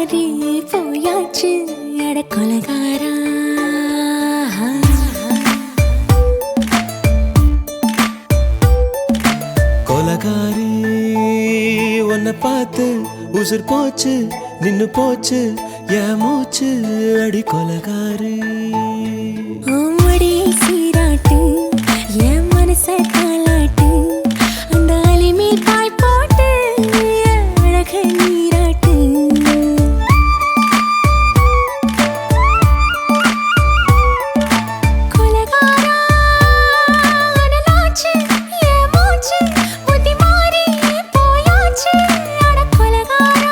மாறி போயாச்சு அட கொலகாரா. கொலகாரி உன்னை பார்த்து உசுர் போச்சு நின்னு போச்சு என் மூச்சு அடி கொலகாரி. ஆமடியை சீராட்டு என் மனச தாளாட்டு அந்த அலிமேல் பாய் போட்டு அழக நீராட்டு. கொலகாரா அனலாச்சு என் மூச்சு புத்தி மாறி போயாச்சு அட கொலகாரா.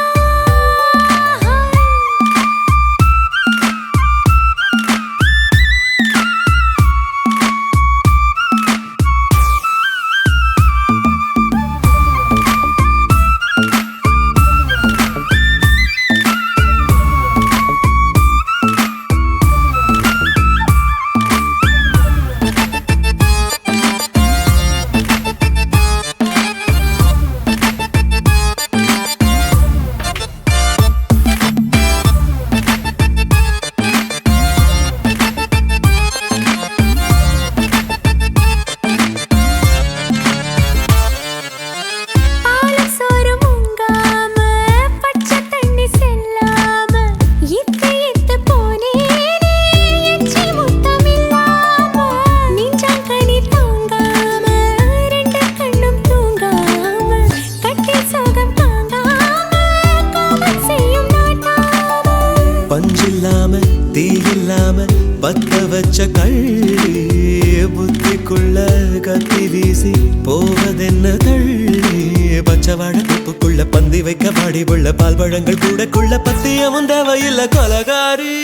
பஞ்சில்லாம தீ இல்லாம பத்த வச்ச கள்ளி புத்திக்குள்ள கத்தி வீசி போவதென்ன தள்ளி. பச்சவாழ குப்புக்குள்ள பந்தி வைக்க பாடி உள்ள பால் பழங்கள் கூடக்குள்ள பத்தியமும் தேவையில்லை கொலகாரி.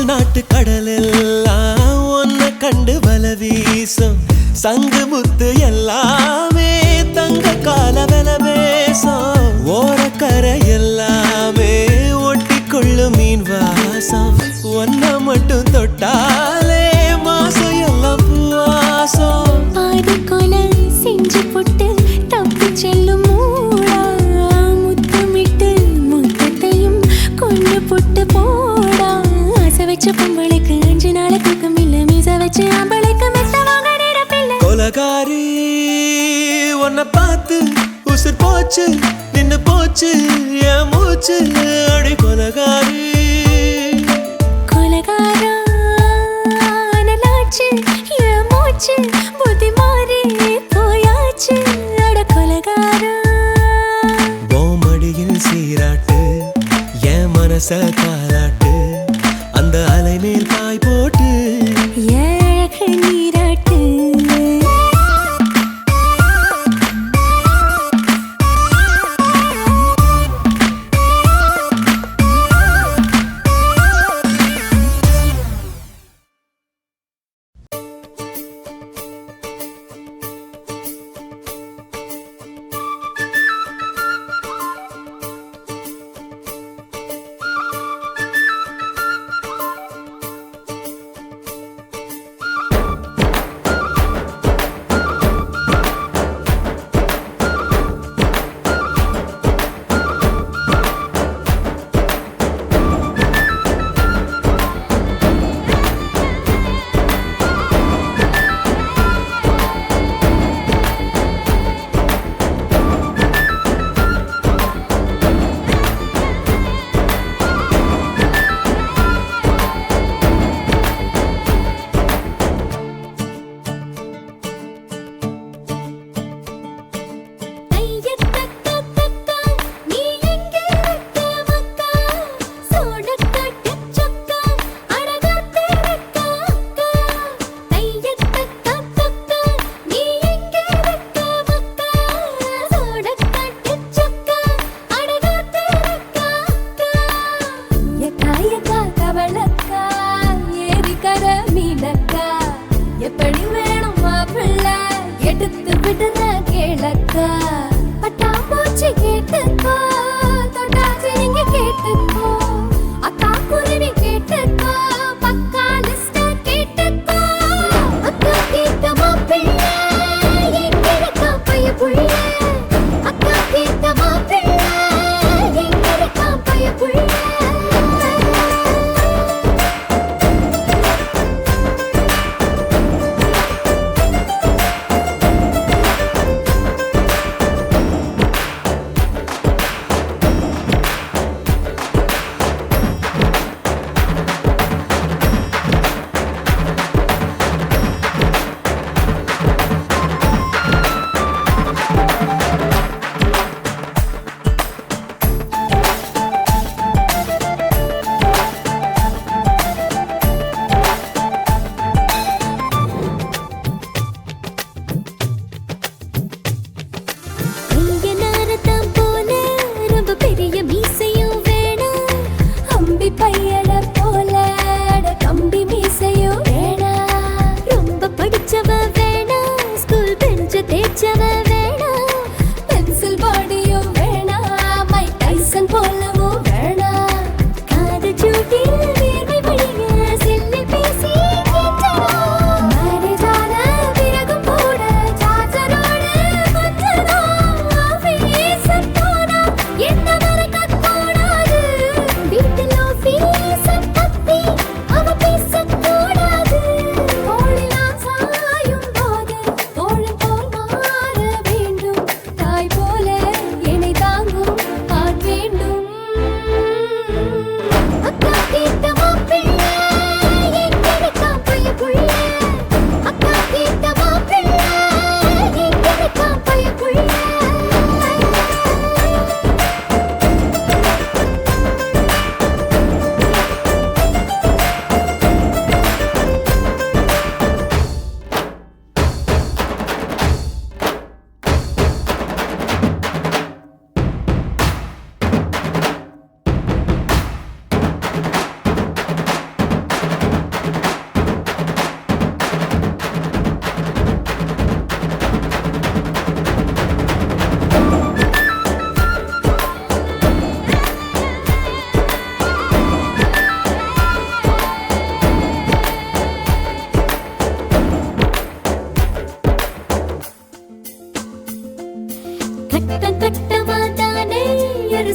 நாட்டு கடலெல்லாம் ஒன்ன கண்டு வல வீசும் சங்கு முத்து எல்லாமே தங்க கால வெல பேசும். ஓரக்கரை எல்லாமே ஒட்டிக்கொள்ளும் மீன் வாசம் ஒன்ன மட்டும் தொட்டாலே மாசம் எல்லாம் பூவாசம். பாதி கொலை செஞ்சு போட்டு தப்பி செல்லும் மூடா முத்தமிட்டு முத்தத்தையும் கொண்டு போட்டு போடா. வச்ச பொம்பளைக்கு 5 நாள் தூக்கம் இல்ல மீச வச்சு ஆம்பளைக்கு மெத்த வாங்க நிரப்பில்ல. கொலகாரி உன்னை பார்த்து உசுர் போச்சு நின்னு போச்சு என் மூச்சு அடி கொலகாரி. கொலகாரா அனலாச்சு என் மூச்சு புத்தி மாறி போயாச்சு அட கொலகாரா. மடியில் சீராட்டு என் மனச தாளாட்டு அந்த அலை மேல் பாய் போட்டு அழக நீராட்டு. எடுத்து விடுற கேளக்கா பட்டாம்பூச்சி கேட்டுக்கோ தொட்டாச்சு நீங்க கேட்டுக்கோ அக்கா குருவி கேட்டுக்கோ பக்கா லிஸ்ட கேட்டுக்கோ அக்கா கேட்ட மாப்பிள்ளை எங்க இருக்கா பைய புள்ள அக்கா கேட்ட மாப்பிள்ளை எங்க இருக்கா பைய புள்ள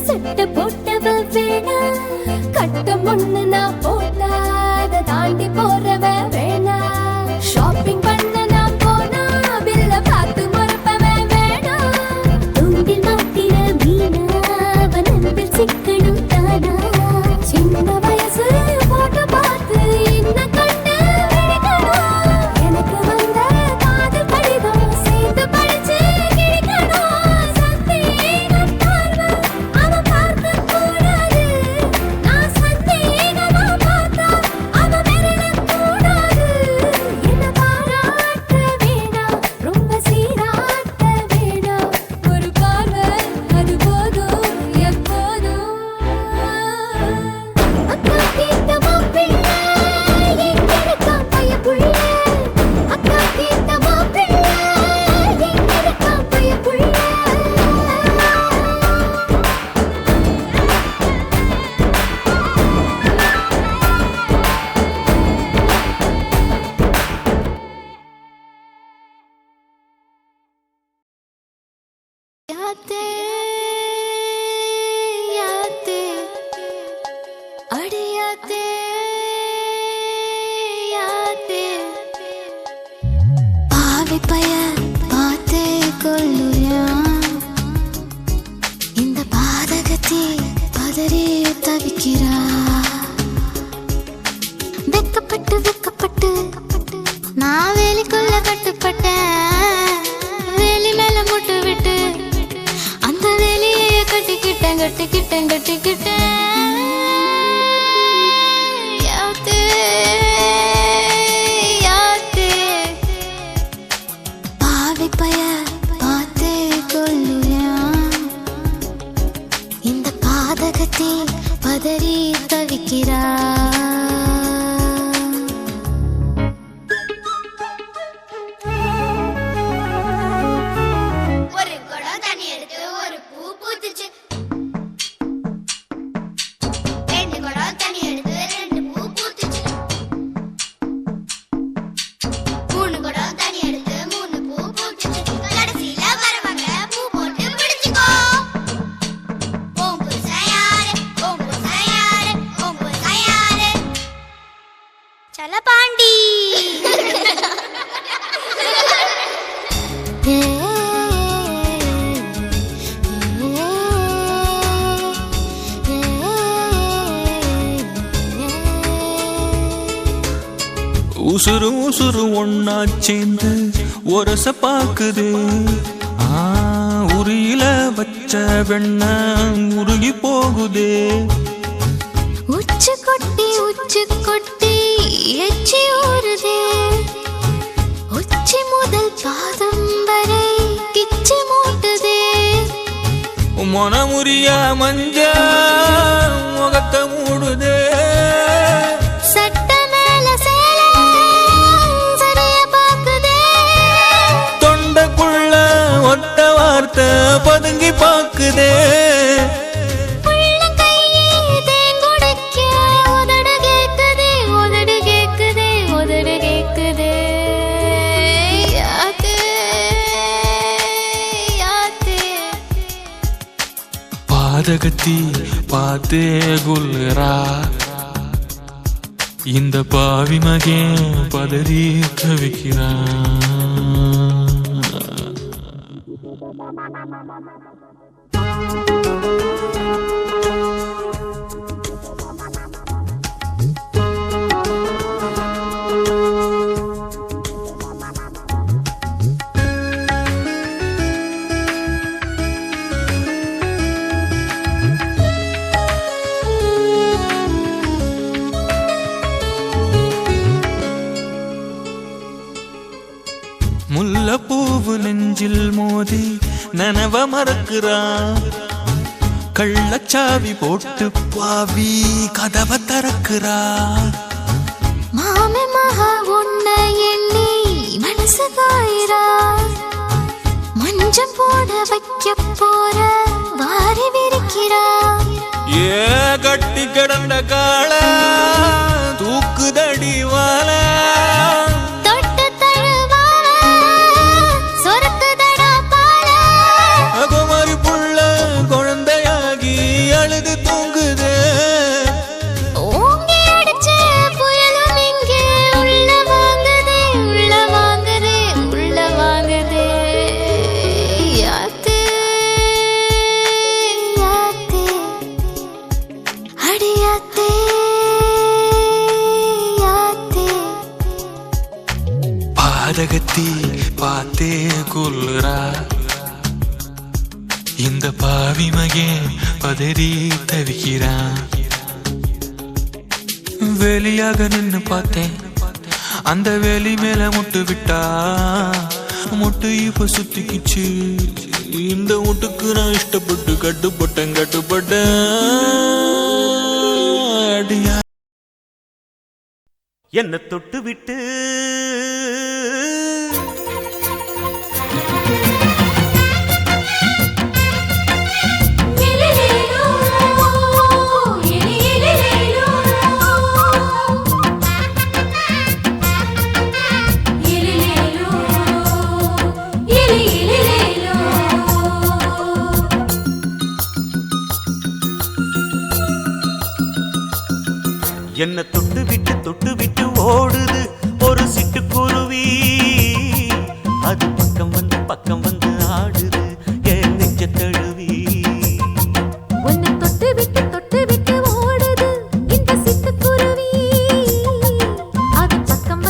சட்டை போட்டவ வேணா கட்டம் ஒண்ணு நான் போட்டா அதை தாண்டி போறவ வேணா ஷாப்பிங் பண்ண நான் போனா பில்ல பார்த்து மறப்பவ வேணா தூண்டில் மாட்டின மீனா வனம்பில் சிக்கணும் தானா சின்ன வயசு போட்டோ பார்த்து என்ன கண்டு விழிக்கணும் எனக்கு வந்த காதல் கடிதம் சேர்த்து படிச்சு கிழிக்கணும் சந்தேகம் பார்வை அவ பார்க்க கூடாது நான் சந்தேகமா பார்த்தா அவ விரல கூடாது என்ன பாராட்ட வேணாம் ரொம்ப சீராட்ட வேணாம் ஒரு பார்வை அது போதும் எப்போதும் அக்கா கேட்ட மாப்பிள்ளை எங்க இருக்கா பைய புள்ள அக்கா கேட்ட மாப்பிள்ளை எங்க இருக்கா பைய புள்ள याते याते अड़े याते याते पावे पय पाते कोल्लुया இந்த பாதகத்தி பதறி தவிக்கிறா வெக்கப்பட்டு நான் வேலிக்குள்ள கட்டுப்பட்டேன் வேலி மேல முட்டு விட்டு அந்த வேலியை கட்டிக்கிட்டேன் யாத்தே யாத்தே பாவை பய பார்த்தே கொல்லுயா இந்த பாதகத்தை பதறி தவிக்கிறா சலபாண்டி. உசுறு உசுறு ஒன்னா சேர்ந்து ஒரச பாக்குது. உரியில வச்ச வெண்ண உருகி போகுது. உச்சு கொட்டி எச்சி ஊறுதே. உச்சி முதல் பாதம் வரை கிச்சி மூட்டுதே. மனமுறிய மஞ்ச முகத்தை மூடுதே. சட்ட மேல சேல சரிய பாக்குதே. தொண்டைக்குள்ள ஒத்த வார்த்தை பதுங்கி பாக்குதே. பாதகத்தி பார்த்தே குல்லுறா. இந்த பாவி மகன் பதறி தவிக்கிறான். முல்லைப்பூவு நெஞ்சில் மோதி நனவ மறக்கிறா. கள்ளச்சாவி போட்டு பாவி கதவை திறக்கிறா. மாமே மகா உன்னை எண்ணி மனசு காயிரா. மஞ்சம் போட வைக்க போற வாரி விரிக்கிறா. ஏ கட்டி கிடந்த கால தூக்குதடி வாழ. பாதகத்தி பார்த்தே கொல்லுறா. இந்த பாவி மகன் பதறி தவிக்கிறான். வேலியாக நின்னு பார்த்தேன், அந்த வேலி மேல முட்டு விட்டா. முட்டு இப்ப சுத்திக்குச்சு. இந்த முட்டுக்கு நான் இஷ்டப்பட்டு கட்டுப்பட்டேன். என்ன தொட்டு விட்டு என்ன தொட்டு விட்டு ஓடுது ஒரு சிட்டுக்குருவி. அது பக்கம் வந்து ஆடுது என் நெஞ்ச தழுவி. உன்னை தொட்டு விட்டு ஓடுது இந்த சிட்டுக்குருவி. அது பக்கம்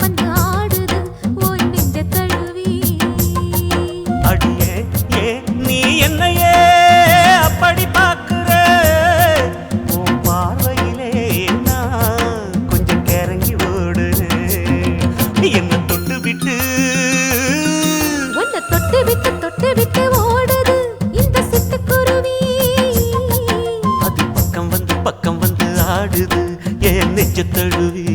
வந்து ஆடுது உன் நெஞ்ச தழுவி. அடியே ஏ நீ என்னையே அப்படி பார்க்கிற. உன் பார்வையிலே நான் கொஞ்சம் கிறங்கி ஓடு. என்ன தொட்டு விட்டு உன்னை தொட்டு விட்டு ஓடுது இந்த சிட்டுக்குருவி. அது பக்கம் வந்து ஆடுது என் நெஞ்ச தழுவி.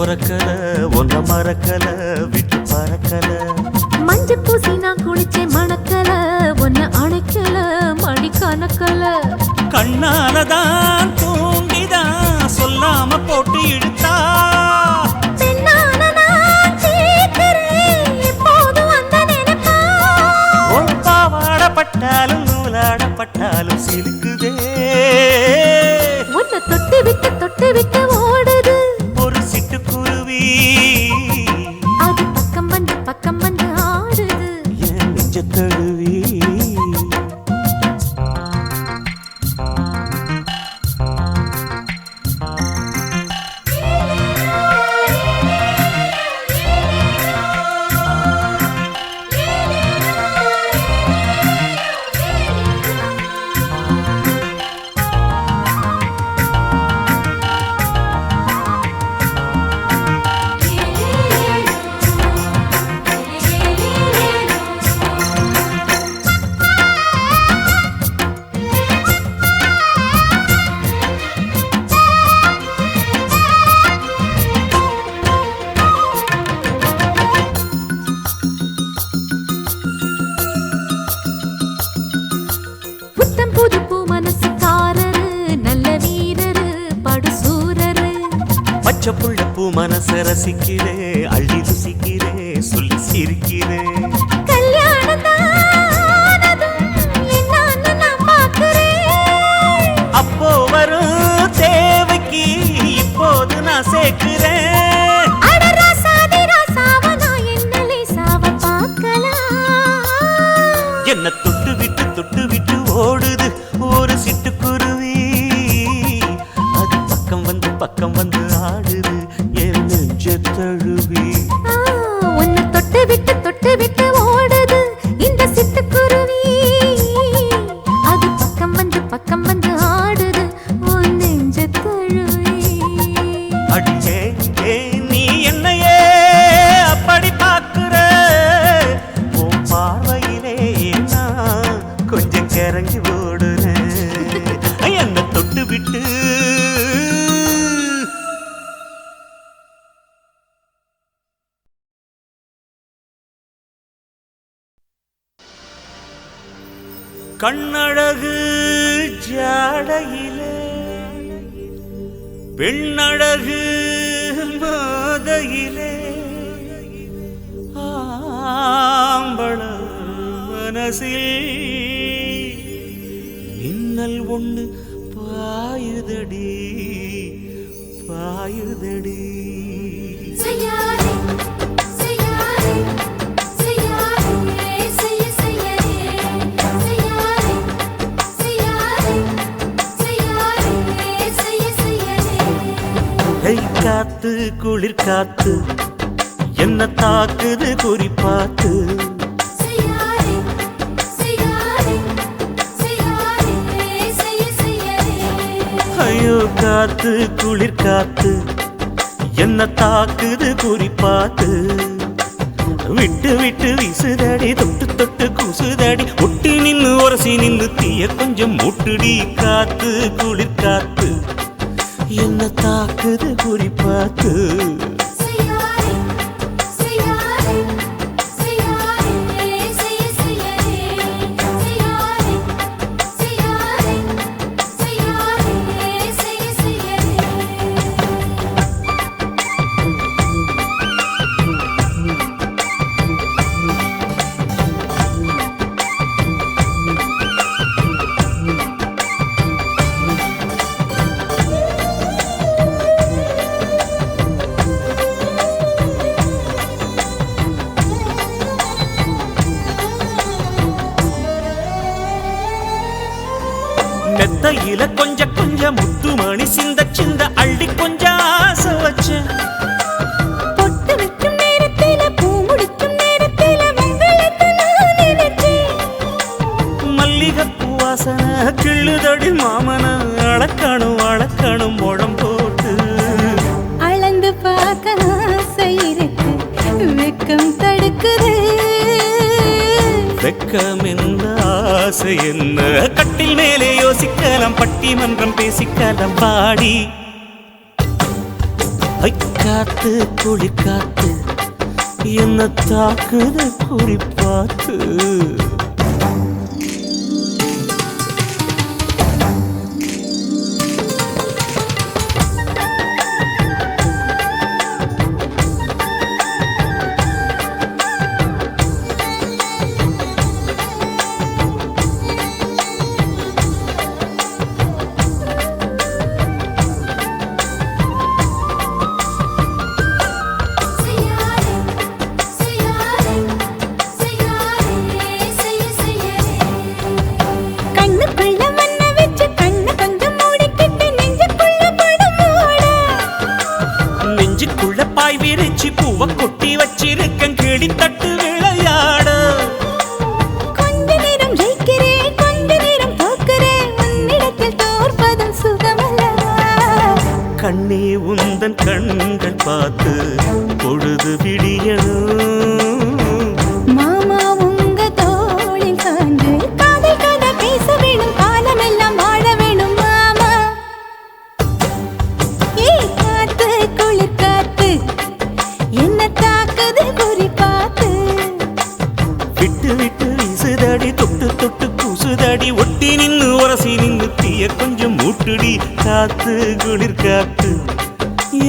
துறக்கல ஒன்ன மறக்கல விட்டு பறக்கல மஞ்ச பூசி நான் குளிச்சேன் மணக்கல ஒன்ன அணைக்கல மணி கணக்கல கண்ணாலதான் தூங்கிதான் சொல்லாம போட்டு இழுத்தா பெண்ணான நான் கேட்கிறேன் எப்போதும் அந்த நினைப்பா ஒரு பாவாடப்பட்டாலும் நூலாடப்பட்டாலும் சிலுக்குதே உன்னை தொட்டு விட்டு ஓடுது ஒரு சிட்டுக்குருவி அது பக்கம் வந்து ஆடுது என் நெஞ்ச தழுவி புத்தம் புது பூ மனசுக்காரரு நல்ல வீரரு படுசூரரு பச்சை புள்ள பூ மனச ரசிக்கிறே அள்ளி ருசிக்கிறே சொல்லி சிரிக்கிறே கல்யாணம் தானதும் என்னன்னு நான் பார்க்கிறேன் அப்போ வரும் தேவைக்கு இப்போது நான் சேர்க்கிறேன் அட ராசாதி ராசாவ நான் என்ன லேசாவ பார்க்கலாம் என்ன தொட்டு விட்டு ஓடுது ஒரு சிட்டுக்குருவி அது பக்கம் வந்து ஆடுது என் நெஞ்ச தழுவி உன்னை தொட்டு விட்டு ஓடுது இந்த சிட்டுக்குருவி அது பக்கம் வந்து ஆடுது உன் நெஞ்ச தழுவி அடியே நீ என்னையே அப்படி பார்க்கிற உன் பார்வையிலே நான் கொஞ்சம் கிறங்கி ஓடுறேன் என்ன தொட்டு விட்டு கண்ணழகு ஜாடையிலே பெண்ணழகு மாதையிலே ஆம்பள மனசில் மின்னல் ஒன்று பாயுதடி செய்யாதே செய்யாதே செய்யாதே செய்யாதே காத்து குளிர் காத்து என்ன தாக்குது குறிப்பாத்து ஐயோ காத்து குளிர் காத்து என்ன தாக்குது குறிப்பாத்து விட்டு வீசுதடி தொட்டு கூசுதடி ஒட்டி நின்னு உரசி நின்னு தீய கொஞ்சம் மூட்டுடி காத்து குளிர் காத்து என்ன தாக்குது குறிப்பாத்து மெத்தையில கொஞ்சம் முத்துமணி சிந்த அள்ளி கொஞ்சம் ஆசை வச்ச பொட்டு வைக்கும் நேரத்தில பூ முடிக்கும் நேரத்தில மங்களத்தை நான் நினைச்சேன் மல்லிகைப்பூ வாசனை கிள்ளுதடி மாமன அளக்கணும் முழம் போட்டு அளந்து பார்க்க ஆசை இருக்கு வெக்கம் தடுக்குது வெக்கம் என்ன ஆசை என்ன கட்டில் மேலே யோசிக்கலாம் பட்டிமன்றம் பேசிக்கலாம் பாடி காத்து குளிர் காத்து என்ன தாக்குது குறிப்பாத்து பூவ கொட்டி வச்சிருக்கேன் கிளி தட்டு விளையாட கொஞ்ச நேரம் ஜெயிக்கிறேன் கொஞ்ச நேரம் தோக்கிறேன் உன்னிடத்தில் தோற்பதும் சுகமல்லவா கண்ணே உந்தன் கண்கள் பார்த்து பொழுது விடியணும் மாமா உங்க தோளில் சான்று காதல் கதை பேச வேணும் காலமெல்லாம் வாழ வேணும் மாமா ஏ காத்து குளிர் காத்து என்ன தாக்குது குறிப்பாத்து விட்டு விட்டு வீசுதடி தொட்டு தொட்டு கூசுதடி ஒட்டி நின்னு உரசி நின்னு தீய கொஞ்சம் மூட்டுடி காத்து குளிர் காத்து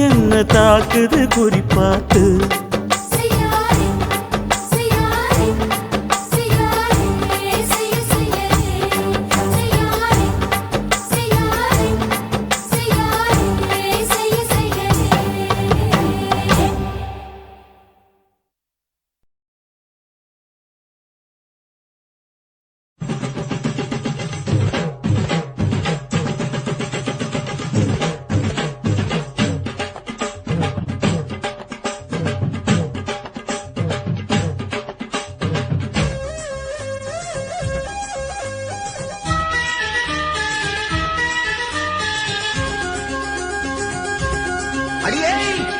என்ன தாக்குது குறிப்பாத்து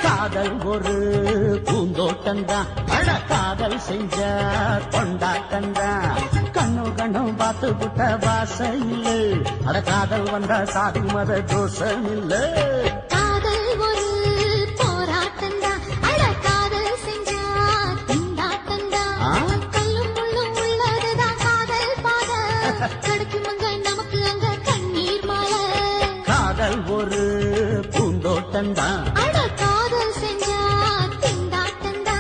காதல் ஒரு பூந்தோட்டந்தான் அட காதல் செஞ்ச கொண்டாட்டந்தான் கண்ணு கண்ணும் பார்த்து புட்ட வாசம் இல்லை அட காதல் வந்தா சாதி மத தோஷம் இல்லை காதல் ஒரு போராட்டந்தான் அட காதல் செஞ்சா திண்டாட்டந்தான் கல்லும் முள்ளும் உள்ளதுதான் காதல் பாத கிடைக்கும் அங்க நமக்கு அங்க கண்ணீர் மாலை காதல் ஒரு பூந்தோட்டந்தான் அட காதல் செஞ்சா திண்டாட்டந்தான்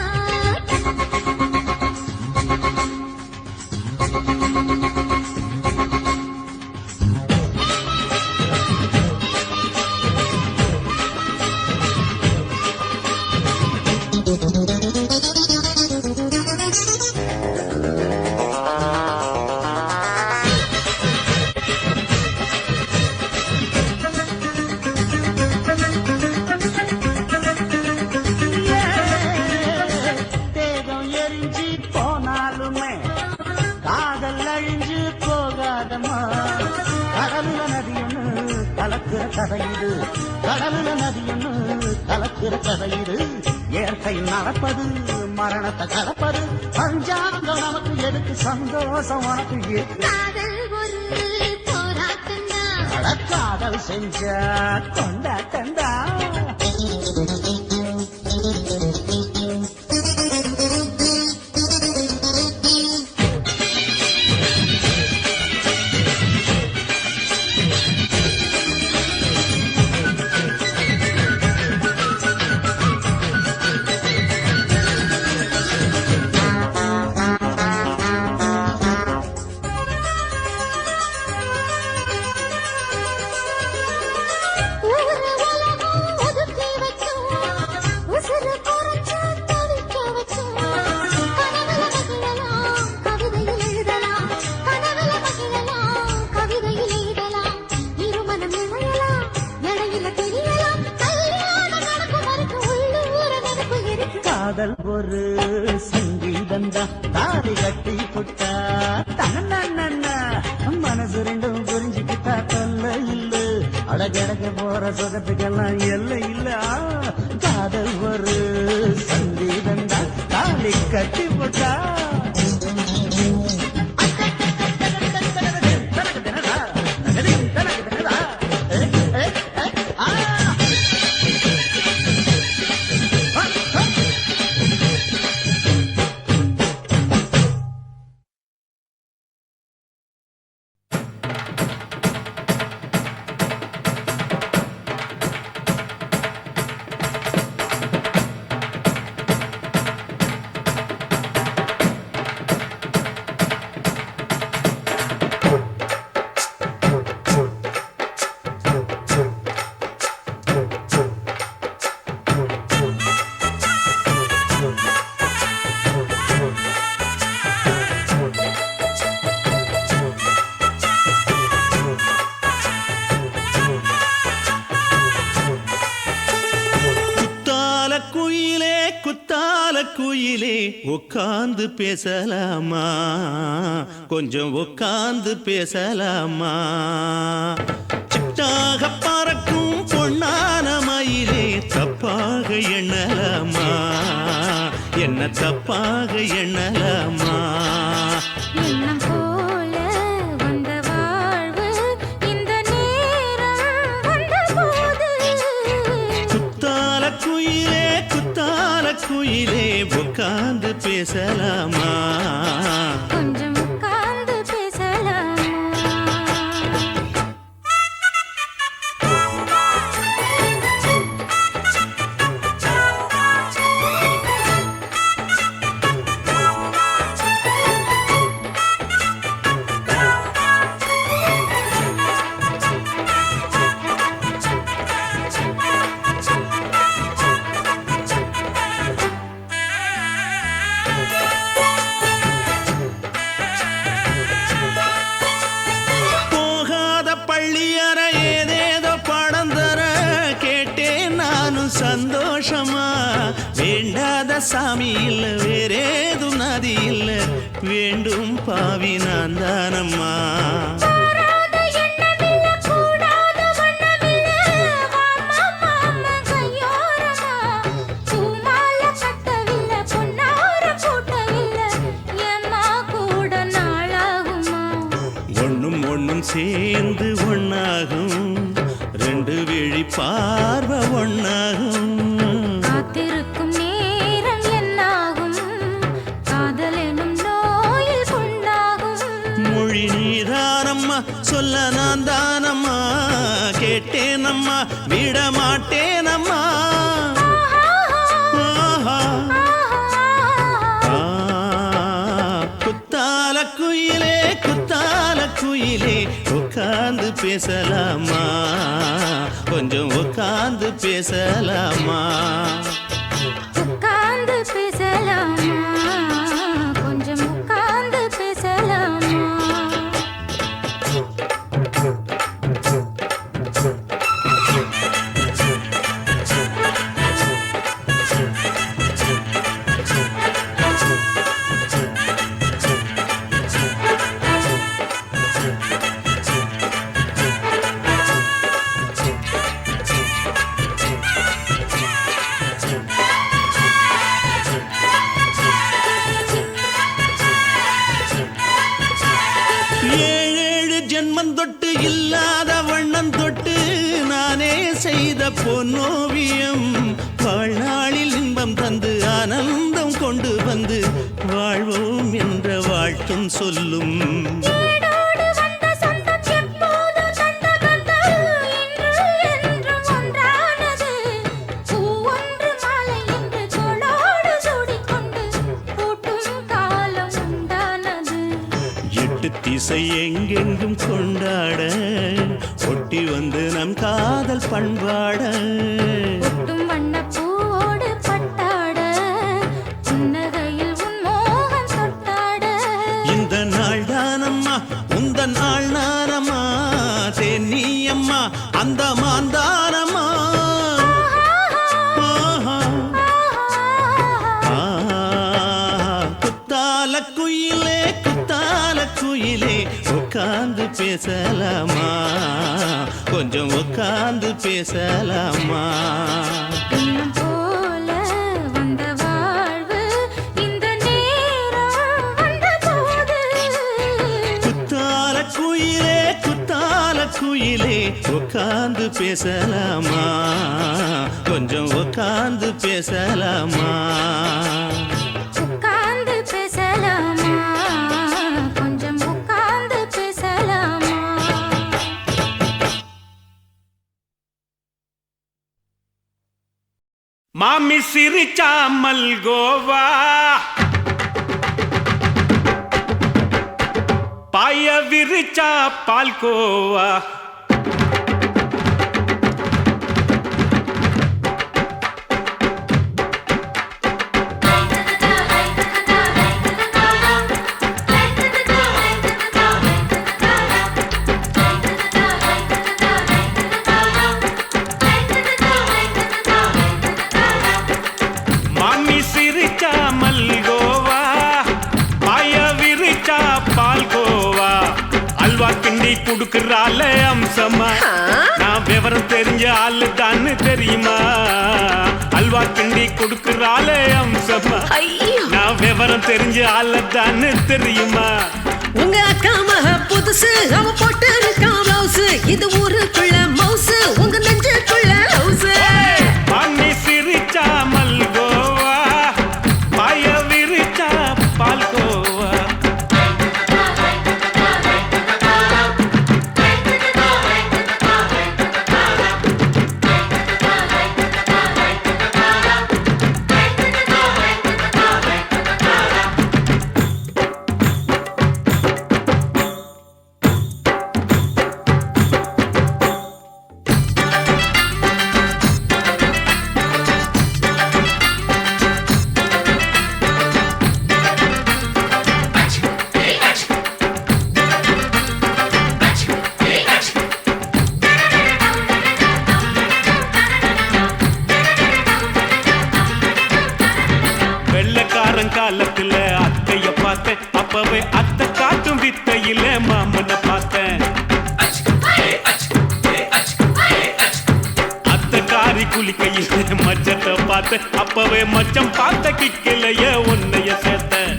தேகம் எரிஞ்சு போனாலுமே காதல் அழிஞ்சு போகாதம்மா கடலுல நதியொன்னு கலக்கிற கதையுது கடலுல நதியொன்னு கலக்கிற கதையுது இயற்கை நடப்பது மரணத்தை கலப்பது பஞ்சாங்கம் நமக்கு எதுக்கு சந்தோஷம் உனக்கு எது காதல் ஒரு போராட்டந்தான் காதல் செஞ்ச கொண்டாட்டந்தா காதல் ஒரு சங்கீதந்தா தாலி கட்டி புட்டா தன்னா மனசு ரெண்டும் புரிஞ்சுக்கிட்டா தொல்ல இல்ல அடகடக்க போற சுகத்துக்கெல்லாம் எல்லை இல்ல காதல் ஒரு சங்கீதந்தா தாலி கட்டி புட்டா உட்கார்ந்து பேசலாமா கொஞ்சம் உட்கார்ந்து பேசலாமா சிட்டாக பறக்கும் பொன்னான மயிலே தப்பாக எண்ணலாமா என்ன தப்பாக எண்ணலாமா எண்ணம் போல வந்த வாழ்வு இந்த நேரம் வந்தபோது குத்தால குயிலே உட்கார்ந்து பேசலாமா கொஞ்சம் உட்கார்ந்து பேசலாமா போகாத பள்ளியற ஏதேதோ பாடம் தர கேட்டேன் நானும் சந்தோஷமா வேண்டாத சாமி இல்ல வேறேதும் நதி இல்ல வேண்டும் பாவி நான் தானம்மா கூடாத எண்ணமில்ல கூடாத வண்ணமில்ல மாமா மாமா கையோரமா பூமால கட்டவில்லை பொன்னார கூட்டவில்லை ஏம்மா கூட நாளாகுமா ஒண்ணும் சேர்ந்து ஒண்ணாகும் ரெண்டு விழி பார்வை ஒண்ணாகும் காத்திருக்கும் நேரம் என்னாகும் காதல் எனும் நோயில் கொண்டாகும் மொழி நீதானம்மா சொல்ல நான் தானம்மா கேட்டேனம்மா விட மாட்டேனம்மா ஆஹா. குத்தால குயிலே உட்கார்ந்து பேசலாமா கொஞ்சம் உட்கார்ந்து பேசலாமா உட்கார்ந்து பேசலாமா கொஞ்சம் உட்கார்ந்து பேசலாமா ஏழேழு ஜென்மம் தொட்டு இல்லாத வண்ணம் தொட்டு நானே செய்த பொன்னோவியம் வாழ்நாளில் இன்பம் தந்து ஆனந்தம் கொண்டு வந்து வாழ்வோம் என்ற வாழ்த்தும் சொல்லும் ஏடோடு வந்த சொந்தம் எப்போதும் தந்த பந்தம் இன்று என்றும் ஒன்றானது பூ ஒன்று மாலை என்று தோளோடு சூடிக்கொண்டு பூட்டும் காலம் உண்டானது எட்டு திசை எங்கெங்கும் கொண்டாட ஒட்டி வந்து நம் காதல் பண்பாட ஒட்டும் வண்ணப் பூவோடு பட்டாட புன்னகையில் உன் மோகம் தொட்டாட இந்த நாள் தானம்மா உந்த நாள் நானம்மா தென்னியம்மா அந்த மாந்தானம்மா ஆஹா. குத்தால குயிலே உட்கார்ந்து பேசலாமா கொஞ்சம் உட்கார்ந்து பேசலாமா எண்ணம் போல வந்த வாழ்வு இந்த நேரம் வந்தபோது குத்தால குயிலே உட்கார்ந்து பேசலாமா கொஞ்சம் உட்கார்ந்து பேசலாமா உட்கார்ந்து பேசலாமா கொஞ்சம் உட்கார்ந்து பேசலாமா மாமி சிரிச்சா மல்கோவா பாய விரிச்சா பால்கோவா மாமி சிரிச்சா மல்கோவா கிண்டி குடுக்கறால அம்சமா நான் விவரம் தெரிஞ்ச ஆளு தான் தெரியுமா அல்வா கிண்டி குடுக்கறால அம்சமா நான் விவரம் தெரிஞ்ச ஆளு தான் தெரியுமா உங்க அக்கா மக புதுசு அவ போட்டு இருக்கா பிளவுஸ் இது ஊருக்குள்ள மவுசு உங்க நெஞ்சுக்குள்ள ஹவுஸ் மாமி சிரிச்சா மல்கோவா பாய விரிச்சா பால்கோவா காலத்துல அத்தைய பார்த்தேன் அப்பவே அத்தை காட்டும் வித்தையில மாமனை பார்த்தேன் அத்தை காரி குளிக்கையில மச்சத்தை பார்த்தேன் அப்பவே மச்சம் பார்த்த கிக்கலைய உன்னைய சேர்த்தேன்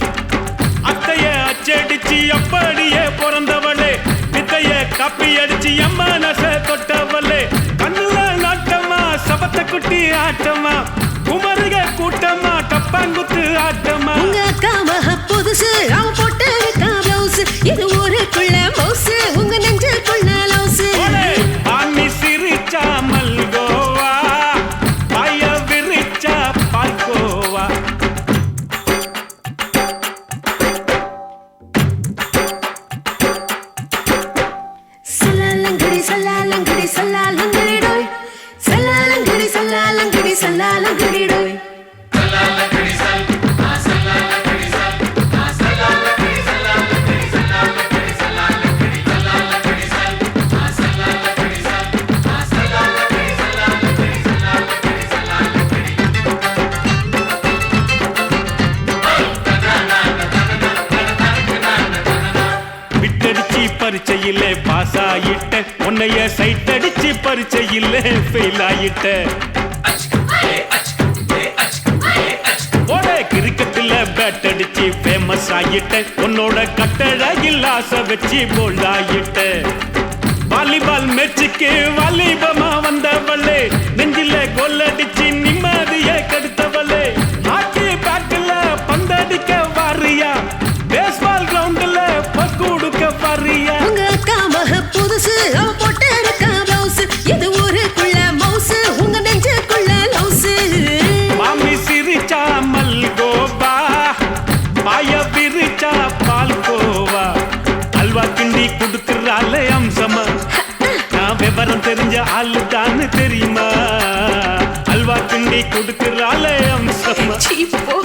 அத்தைய அச்சடிச்சு அப்படியே பிறந்தவளே வித்தைய கப்பி அடிச்சு எம்மனச தொட்டவளே கண்ணுல நாட்டமா சபத்த குட்டி ஆட்டமா குமருக கூட்டமா டப்பாங்குத்து ஆட்டமா உங்க அக்கா மக புதுசு அவ போட்டு இருக்கா பிளவுஸ் இது ஊருக்குள்ள மவுசு உங்க நெஞ்சுக்குள்ள லவுஸ் மாமி சிரிச்சா மல்கோவா பாய விரிச்சா பால்கோவா சல்லாலங்கடி சல்லாலங்கடி சல்லாலங்கடி டோய் சல்லாலங்கடி சல்லாலங்கடி சல்லாலங்கடி டோய் பரீட்சையிலே பாஸ் ஆயிட்ட உன்னைய சைட் அடிச்சு பரீட்சையிலே ஃபெயில் ஆயிட்ட ஓட கிரிக்கெட்ல பேட் அடிச்சு ஃபேமஸ் ஆயிட்ட உன்னோட கட்டழகில் ஆசை வச்சு போல்ட் ஆயிட்ட வாலிபால் மேட்சுக்கு வாலிபமா வந்தவளே நெஞ்சில கோல் அடிச்சு நிம்மதிய கெடுத்தவளே ஹாக்கி பேட்ல பந்தடிக்க வாரியா பேஸ்பால் கிரவுண்ட்ல பஸ் கொடுக்க வாரியா உங்க அக்கா மக புதுசு அவ போட்டு இருக்கா பிளவுஸ் இது ஊருக்குள்ள மவுசு உங்க நெஞ்சுக்குள்ள லவுஸ் மாமி சிரிச்சா மல்கோவா பாய விரிச்சா பால்கோவா அல்வா கிண்டி குடுக்கறால அம்சமா நான் விவரம் தெரிஞ்ச ஆளு தான் தெரியுமா அல்வா கிண்டி குடுக்கறால அம்சமா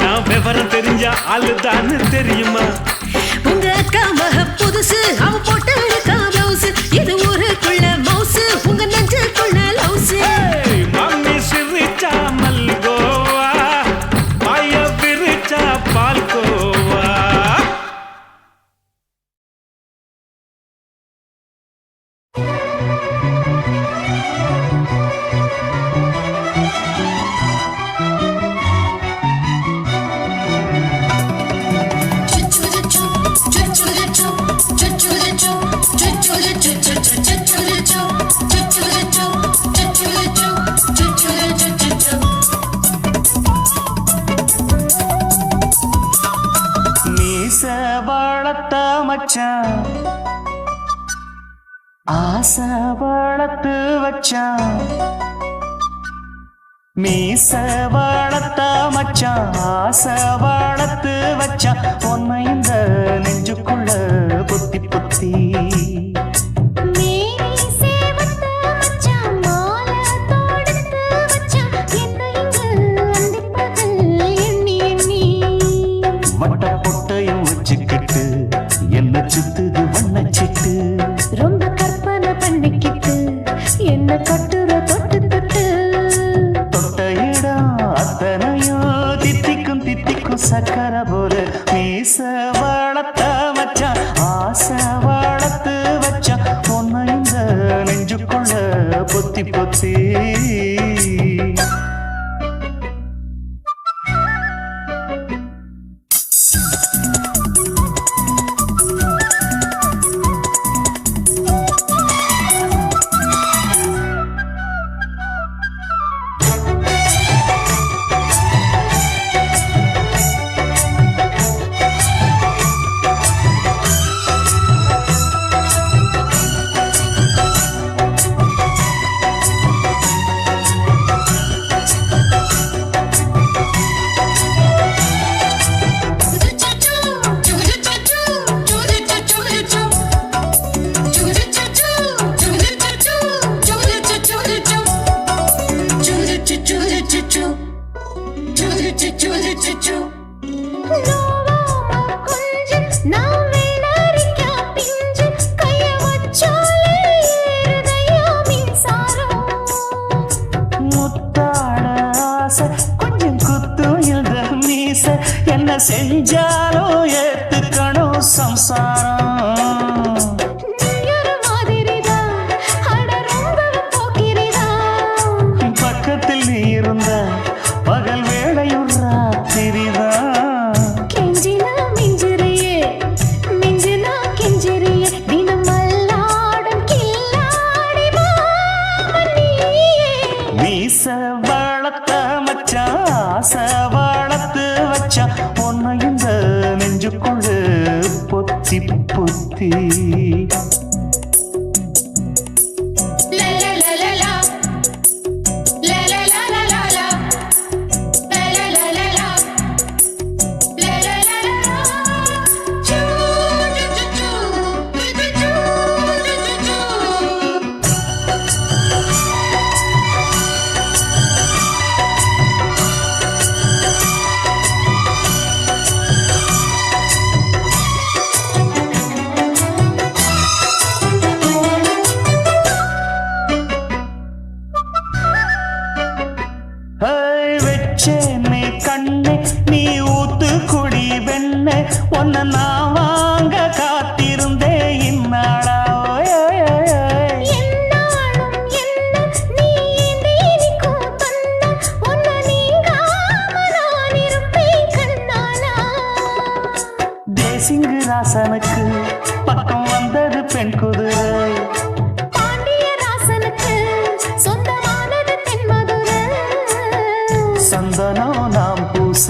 நான் விவரம் தெரிஞ்ச ஆளு தான் தெரியுமா உங்க அக்கா மக புதுசு அவ போட்டு இருக்கா பிளவுஸ் இது ஊருக்குள்ள மவுசு உங்க நெஞ்சுக்குள்ள லவுஸ் மாமி சிரிச்சா மல்கோவா பாய விரிச்சா பால்கோவா மச்சான் ஆசை வளர்த்து வச்சான் மீச வளர்த்த மச்சான் ஆசை வளர்த்து வச்சான் உன்னை இந்த நெஞ்சுக்குள்ள பொத்தி பொத்தி வட்ட பொட்டையும் வச்சுக்கிட்டு என்ன சுத்துது வண்ணச்சிட்டு ரொம்ப கற்பனை பண்ணிக்கிட்டு என்ன கட்டுற தொட்டு தொட்டு தொட்ட இடம் அத்தனையோ தித்திக்கும் தித்திக்கும் சக்கரை போல மீச வளர்த்த மச்சான் ஆசை வளர்த்து வச்ச செஞ்சாலும் ஏத்துக்கணும் சம்சாரம். நீயொரு மாதிரிதான், அட ரொம்பவும் போக்கிரிதான். பக்கத்தில் நீ இருந்த பகல் வேளையும் ராத்திரிதான். கெஞ்சினா மிஞ்சிறியே, மிஞ்சினா கெஞ்சிறியே, தினம் மல்லாடும் கில்லாடி மாமன் நீயே. மீச வளர்த்த மச்சான் ஆசை வளர்த்து வச்சான் உன்னை இந்த நெஞ்சுக்குள்ள பொத்தி பொத்தி. வச்சேனே கண்ணே நீ ஊத்து குடி வெண்ணே உன்னை நான் வாங்க காத்திருந்தே இந்நாளா. என்னாலும் என்ன நீ ஏந்திரிக்கும் கண்ணா, உன்னை நீங்காம நான் இருப்பேன் கண்ணாலா. தேசிங்கு ராசனுக்கு பக்கம் வந்தது பெண் குதிரை. பாண்டிய ராசனுக்கு சொந்தமானது தென்மதுரை. சந்தனம் நாம் பூச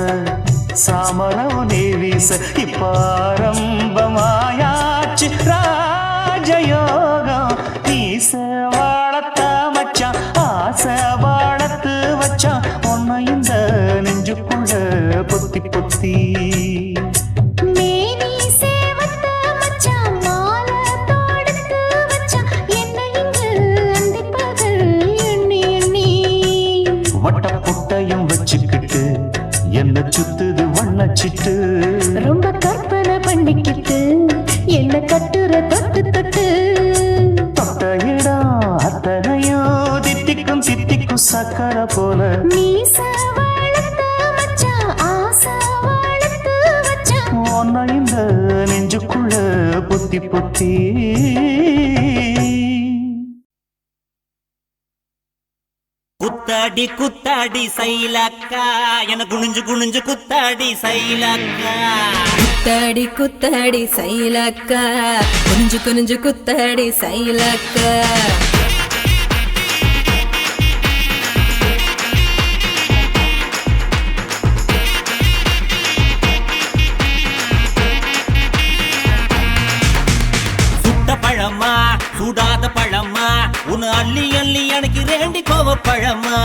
சாமரம் நீ வீச இப்பாரம்பமாயாச்சு ராஜயோகம். நீச வாழத்த மச்சான் ஆசை வாழத்து வச்சான் உன்னை இந்த நெஞ்சுக்குள்ள பொத்தி பொத்தி. மேனி சேவத்த மச்சான் மாலை தொடுத்து வச்சான் என்னை இங்கு அந்திப்பகல் எண்ணி எண்ணி. வட்ட புட்டையும் வச்சுக்கிட்டு என்ன சுத்துது வண்ணச்சிட்டு. ரொம்ப கற்பனை பண்ணிக்கிட்டு என்ன கட்டுற தொட்டு தொட்டு. தொட்ட இடம் அத்தனையோ தித்திக்கும் தித்திக்கும் சக்கரை போல. மீச வளர்த்த மச்சான் ஆசை வளர்த்து வச்சான் உன்னை இந்த நெஞ்சுக்குள்ள பொத்தி பொத்தி. குத்தாடி குத்தாடி சைலக்கா என குனிஞ்சு குனிஞ்சு குத்தாடி சைலக்கா. குத்தாடி குத்தாடி சைலக்கா குனிஞ்சு குனிஞ்சு குத்தாடி சைலக்கா. சுட்ட பழமா சுடாத பழமா உன் அள்ளி அள்ளி எனக்கு ரெண்டி கோவப்பழமா.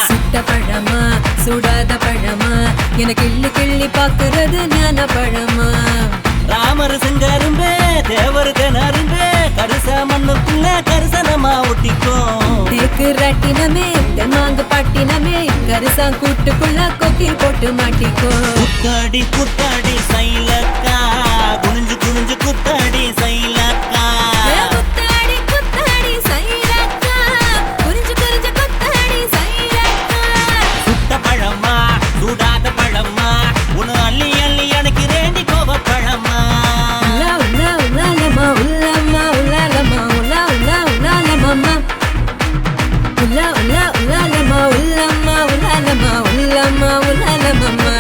சுட்ட பழமா சுடாத பழமா எனக்கு கிள்ளி கிள்ளி பாக்குறது ஞான பழமா. ராமர் செங்கரும்பே தேவர் கனரும்பே கருச மண்ணுக்குள்ள கரிசனமா ஒட்டிக்கும். தேக்கு ராட்டினமே தெம்மாங்கு பாட்டினமே கரிசா கூட்டுக்குள்ள கொக்கி போட்டு மாட்டிக்கோ. குத்தாடி குத்தாடி சைலக்கா குனிஞ்சு குனிஞ்சு குத்தாடி சைலக்கா. குத்தாடி குத்தாடி சைலக்கா குனிஞ்சு குனிஞ்சு குத்தாடி சைலக்கா. சுட்ட பழமா சுடாத பழமா உன் அள்ளி அள்ளி எனக்கு ரெண்டி கோவப்பழமா. உலா உலா உலாலமா உலாமா உலாலமா உலா உலா உலாலமா உலா உலா உலாலமா உலாமா உலாலமா உலாமா உலாலமா.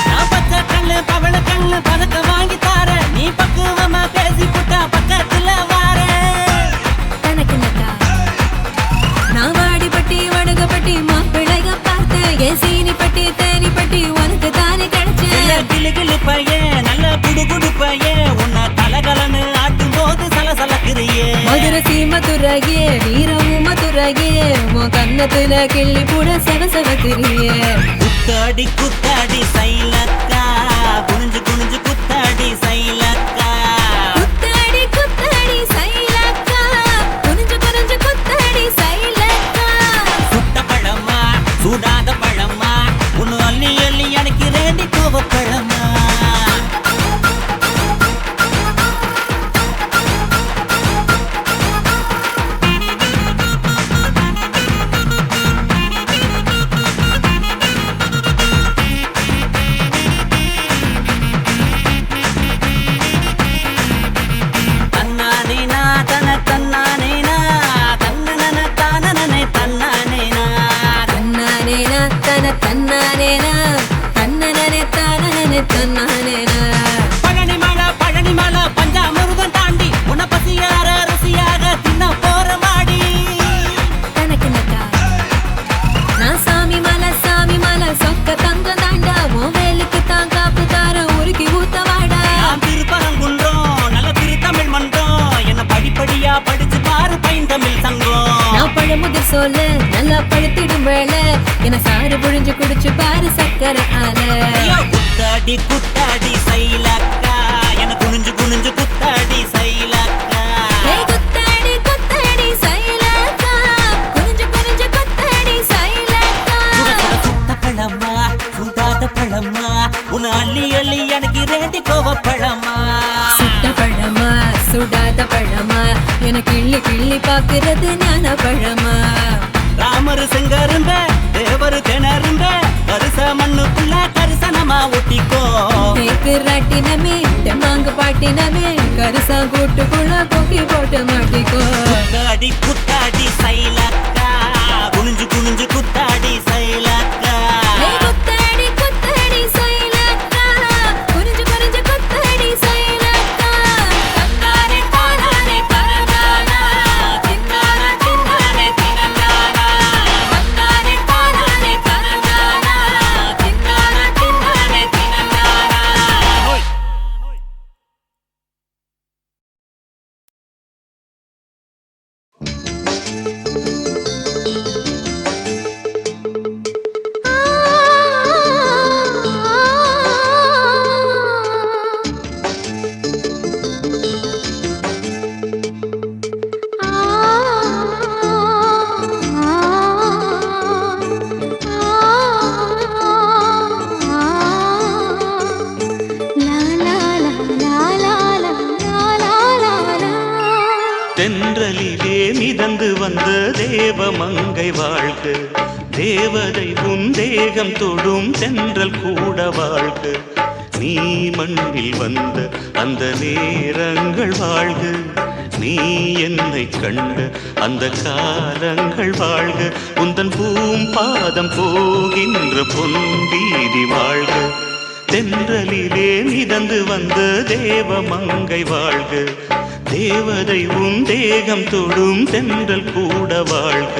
நான் பச்சை கண்ணு பவள கண்ணு பதக்க வாங்கி தார நீ பக்குவமா பேசி புட்டா பக்கத்துல வார. தனக்கு நக்கா நான் வாடிப்பட்டி வடுகப்பட்டி மாப்பிள்ளைக பார்த்தேன். என் சீனி பட்டி தேனி பட்டி உனக்கு தானே கிடைச்சேன். கிளு கிளு பையன் நல்ல குடு குடு பையன் உன்னை கலகலன்னு ஆட்டும் போது சலசலக்குறியே. மதுரை சீமதுரையே வீரமும் மதுரையே உன் கண்ணத்துல கிள்ளி கூட செவசவத்திரியே. குத்தாடி குத்தாடி சைலக்கா குனிஞ்சு குனிஞ்சு குத்தாடி சைலக்கா. குத்தாடி குத்தாடி சைலக்கா குனிஞ்சு குனிஞ்சு குத்தாடி சைலக்கா. சுட்ட பழமா சுடாத பழமா உன்னு அள்ளி அள்ளி எனக்கு ரெண்டி கோவப்பழமா. சொல்லு நல்லா பழுத்திடும் வேலை என சாறு புழிஞ்சு குடிச்சு பாரு சக்கரை ஆல. குத்தாடி குத்தாடி சைலக்கா என குனிஞ்சு குனிஞ்சு குத்தாடி சைலக்கா. குத்தாடி குத்தாடி சைலக்கா குனிஞ்சு குனிஞ்சு குத்தாடி சைலக்கா. சுத்த பழமா சுடாத பழமா உன் அள்ளி அள்ளி எனக்கு ரேண்டி கோவ பழமா. சுட்ட பழமா சுடாத பழமா எனக்கு கிள்ளி கிள்ளி பாக்குறது ஞான பழமா. ராமரு செங்கருந்த தேவரு திணறுந்த கரிச மண்ணுக்குள்ள கரிசனமா ஒட்டிக்கோ. தேக்கு ராட்டினமே தெம்மாங்கு பாட்டினமே கரிசா கூட்டுக்குள்ள கொக்கி போட்டு மாட்டிக்கோ. குத்தாடி குத்தாடி சைலக்கா குனிஞ்சு குனிஞ்சு குத்தாடி சைலக்கா. குத்தாடி குத்தாடி சைலக்கா குனிஞ்சு குனிஞ்சு குத்தாடி சைலக்கா. தந்தானே தானானே தரதானா தின்னானா தின்னானே தினந்தானா. தந்தானே தானானே தரதானா தின்னானா தின்னானே தினந்தானா. தென்றலிலே மிதந்து வந்த தேவ மங்கை வாழ்க, தேவதை உன் தேகம் தொடும் தென்றல் கூட வாழ்க. நீ மண்ணில் வந்த அந்த நேரங்கள் வாழ்க, நீ என்னை கண்ட அந்த காலங்கள் வாழ்க. உந்தன் பூம்பாதம் போகின்ற பொன் வீதி வாழ்க. தென்றலிலே மிதந்து வந்த தேவ மங்கை வாழ்க, தேவதை உன் தேகம் தொடும் தென்றல் கூட வாழ்க.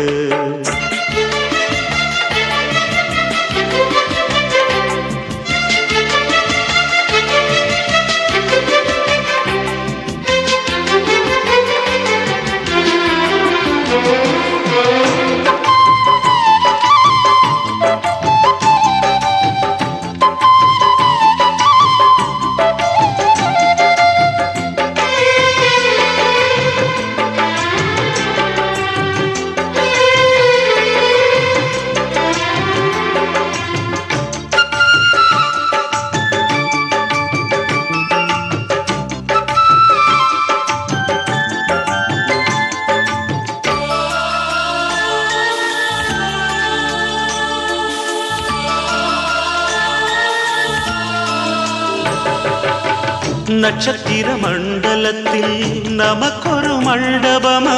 நட்சத்திர மண்டலத்தில் நமக்கொரு மண்டபமா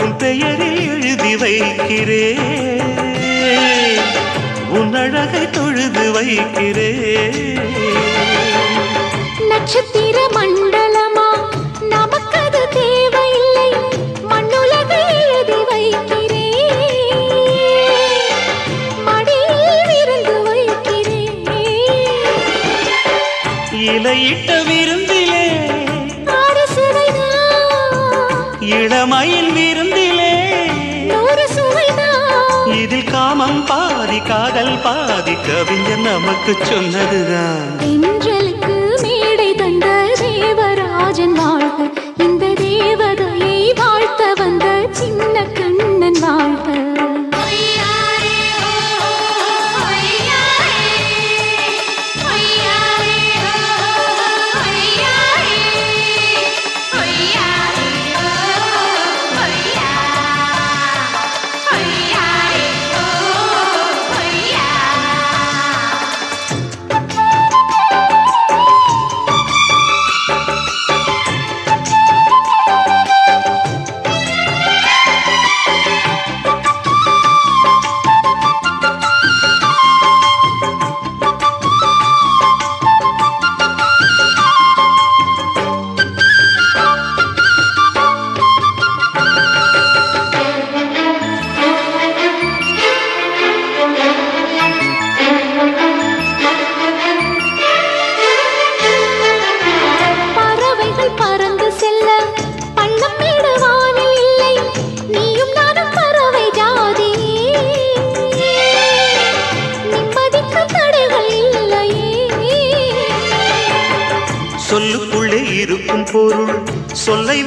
உன் பெயரில் எழுதி வைக்கிறே, உன் அழகை தொழுது வைக்கிறே. நட்சத்திர மண்டலமா நமக்கது தேவையில்லை, மண்ணுலகை எழுதி வைக்கிறே, மடியில் விருந்து வைக்கிறே. இலையிட்ட விருந்திலே இளமயில் விருந்திலே இதில் காமம் பாதி காதல் பாதி கவிஞர் நமக்கு சொன்னதுதான். தென்றலுக்கு மேடை தந்த தேவராஜன் வாழ்க, இந்த தேவதையை வாழ்த்த வந்த சின்ன கண்ணன் வாழ்க.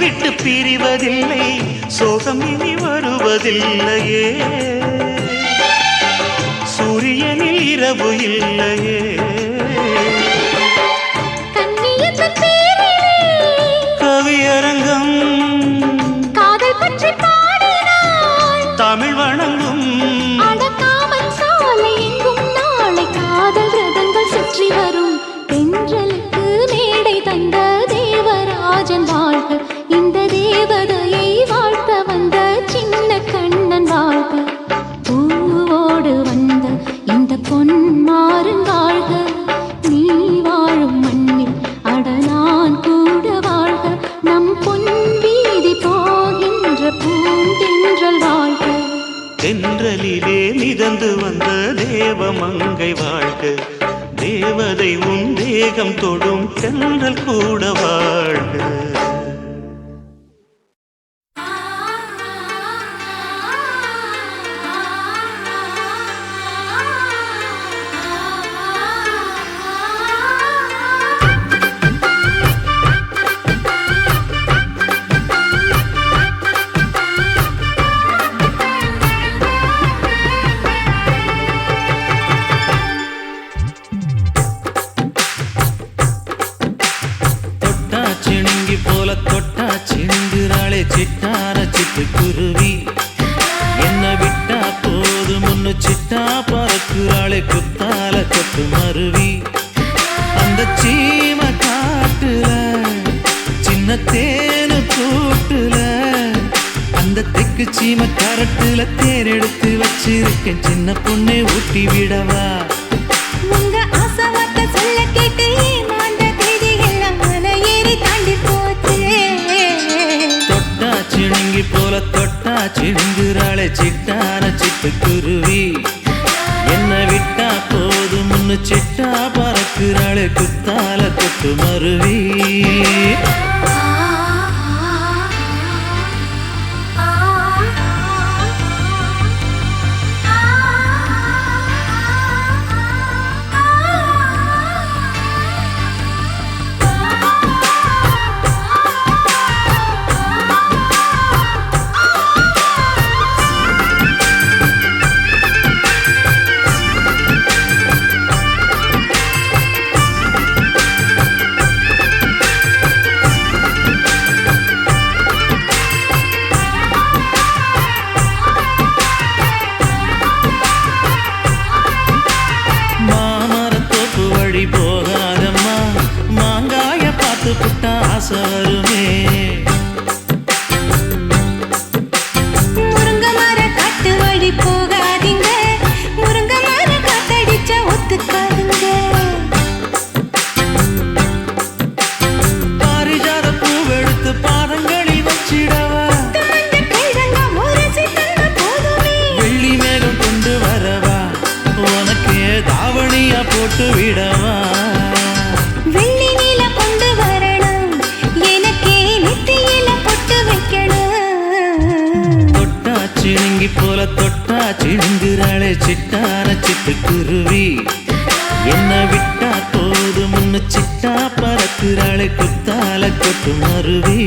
விட்டு பிரிவதில்லை, சோகம் இனி வருவதில்லையே, சூரியனில் இரவு இல்லையே. கவியரங்கம் காதல் பற்றி பாடினாள், தமிழ் வணங்கும் அடக்காமல் சாலை எங்கும் நாளை காதல் ரதங்கள் சுற்றி வரும். தென்றலுக்கு மேடை தந்த தேவராஜன் வாழ்க, இந்த தேவதையை வாழ்த்த வந்த சின்ன கண்ணன் வாழ்க. பூவோடு வந்த இந்த பொன்மாறன் வாழ்க, நீ வாழும் மண்ணில் அட நான் கூட வாழ்க. நம் பொன் வீதி போகின்ற பூந்தென்றல் வாழ்க. தென்றலிலே மிதந்து வந்த தேவமங்கை வாழ்க, தேவதை உன் தேகம் தொடும் தென்றல் கூட வாழ்க. சிட்டார சிட்டுக்குருவி என்ன விட்டா போது முன்னு சிட்டா பறக்குறாளே குத்தால கொத்து மருவி. அந்த சீம காட்டுல சின்ன தேனு கூட்டுல அந்த தெக்கு சீம கரட்டுல தேர் எடுத்து வச்சிருக்கேன், சின்ன பொண்ணை ஊட்டி விடவா. உங்க ஆசவார்த்தை சொல்ல கேட்டு ஏமாந்த தேதி எல்லாம் மலை ஏறி தாண்டி போச்சு. தொட்டா சிணுங்கி போல தொட்டா சிணுங்குறாளே சிட்டான சிட்டுக்குருவி என்ன விட்டா போது முன்னு சிட்டா பறக்குறாளே குத்தால கொத்து மருவி. போகாதம்மா மாங்காய பார்த்து புட்டா ஆசை வருமே. முருங்க மர காட்டு வழி போகாதீங்க, முருங்க மர காத்தடிச்ச ஒத்துக்காதுங்க. பாரிஜாத பூவெடுத்து பாதங்களில் வச்சிடவா, வெள்ளி மேகம் கொண்டு வரவா, உனக்கே தாவணியா போட்டு விடவா. வெள்ளி நீல கொண்டு வரணும், எனக்கே நெத்தியில பொட்டு வைக்கணும். தொட்டா சிணுங்கி போல தொட்டா சிணுங்குறாளே சிட்டான சிட்டுக்குருவி என்ன விட்டா போது முன்னு சிட்டா பறக்குறாளே குத்தால கொட்டு மருவி.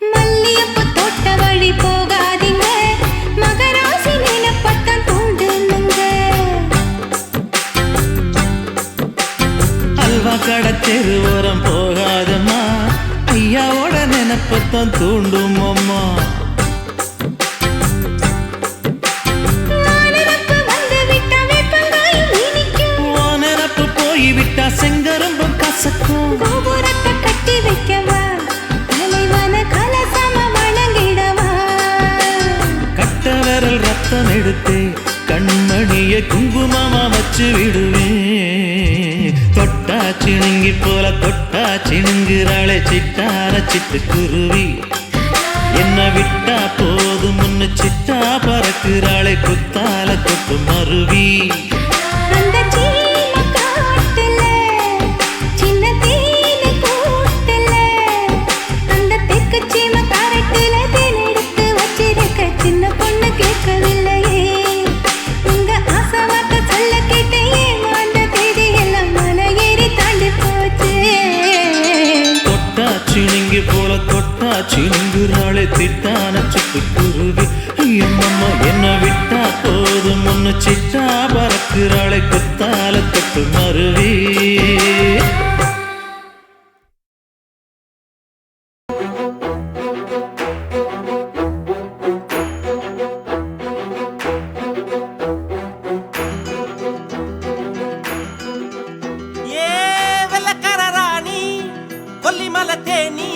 மல்லியப்பு தோட்ட வழி போகாதீங்க, மகராசி நிலப்பட்டம் தூண்டுனுங்க. அல்வா கடை தெருவோரம் போகாதம்மா, ஐயாவோட நினைப்பத்தான் தூண்டும் அம்மா. நினப்பு வந்து விட்டா வேப்பங்காயும் இனிக்கும், நினப்பு போய்விட்டா செங்கரும்பும் கசக்கும். கோபுரத்தை கட்டி வைக்கவா, தலைவன கலசம வணங்கிடவா. கட்ட விரல் ரத்தம் எடுத்து கண்மணிய குங்குமமா வச்சு விடுவேன். தொட்டா சிணுங்கி போல தொட்டா சிணுங்குறாளே சிட்டான சிட்டுக்குருவி என்ன விட்டா போதும் முன்னு சிட்டா பறக்குறாளே குத்தால கொத்து மருவி அந்த சீன காட்டுல சின்ன தேன கூட்டுல அந்த தெக்கு சீம காரட்டுல தேன் எடுத்து வச்சிருக்க சின்ன பொண்ணு கேட்கவில்லையே உங்க ஆசை வார்த்தை சொல்ல கேட்டேயே அந்த தேதி எல்லாம் மலை ஏறி தாண்டி போச்சு தொட்டா சிணுங்கி போல தொட்டா சிணுங்குறாளே திட்டான சிட்டுக்குருவி ஐயம்மம்மா என்ன விட்டா போதும் முன்னு சிட்டா பறக்குறாளே குத்தால கொத்து மருவி ஏ வெள்ளக்கார ராணி கொல்லிமலை தேனி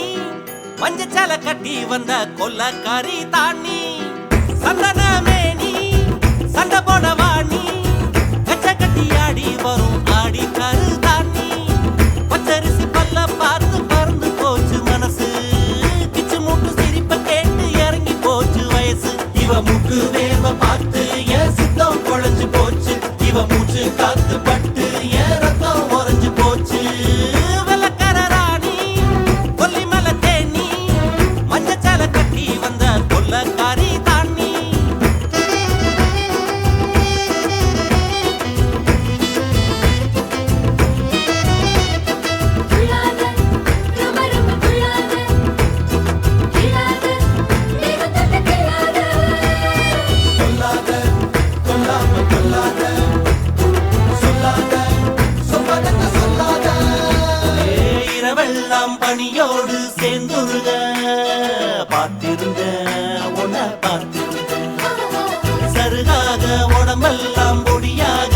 மஞ்சச்சால கட்டி வந்த கொல்லக்காரி தாண்டி சந்தன மேனி சண்டை போட வாணி கச்ச கட்டி ஆடி வரும் ஆடி கரு தாண்டி பச்சரிசி பல்ல பார்த்து பறந்து போச்சு மனசு கிச்சு மூட்டு சிரிப்ப கேட்டு இறங்கி போச்சு வயசு இவ மூக்கு வேர்வ பார்த்து என் சித்தம் குழஞ்சு போச்சு இவ மூச்சு காத்து பட்டு என் ரத்தம் உறைஞ்சு போச்சு வெள்ளக்கார ராணி கொல்லிமலை தேனி மஞ்சச்சால கட்டி வந்த கொல்லக்காரி தாண்டி இரவெல்லாம் பணியோடு சேர்ந்துருக பார்த்திருந்த உன பார்த்திருந்த சருகாக உடம்பெல்லாம் பொடியாக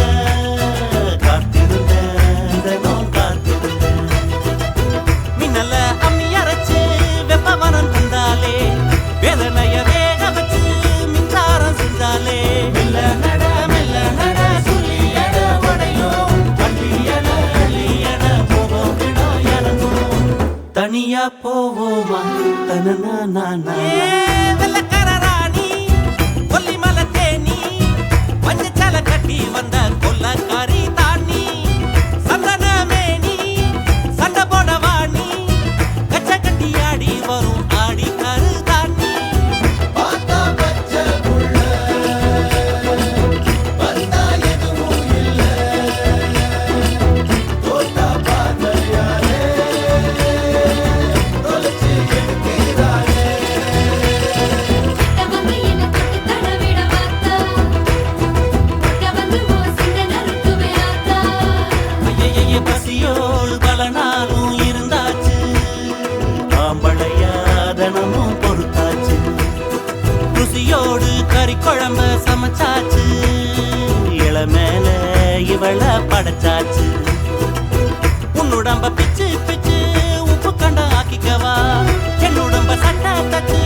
காத்திருந்த தினம் காத்திருந்த மின்னல அம்மி அரைச்சு வெப்பவனம் தந்தாலே வேதனைய வேக வச்சு மின்சாரம் செஞ்சாலே மெல்ல நட சுழியட உடையும் அள்ளியட அள்ளியட போவோம் விடும் இறங்கும் தனியா போவோமா தனனா வெள்ளக்கார ராணி கொல்லிமலை தேனி மஞ்சச்சால கட்டி வந்த கொல்லக்காரி தாண்டி சந்தன மேனி சண்டை போட வாணி கச்ச கட்டி ஆடி வரும் ஆடி கரு தாண்டி பார்த்தா பச்சை புள்ள வந்தா எதுவும் இல்ல தோட்டா பார்வையாலே தொலைச்சு எடுக்கிறாளே ஐயைய பசியோடு பல நாளும் இருந்தாச்சு ஆம்பளையா தினமும் பொறுத்தாச்சு ருசியோடு கறி குழம்ப சமைச்சாச்சு இளமேல இவள படைச்சாச்சு உன்னுடம்ப பிச்சு பிச்சு உப்பு கண்ட ஆக்கிக்கவா என்னுடம்ப சட்டை தச்சு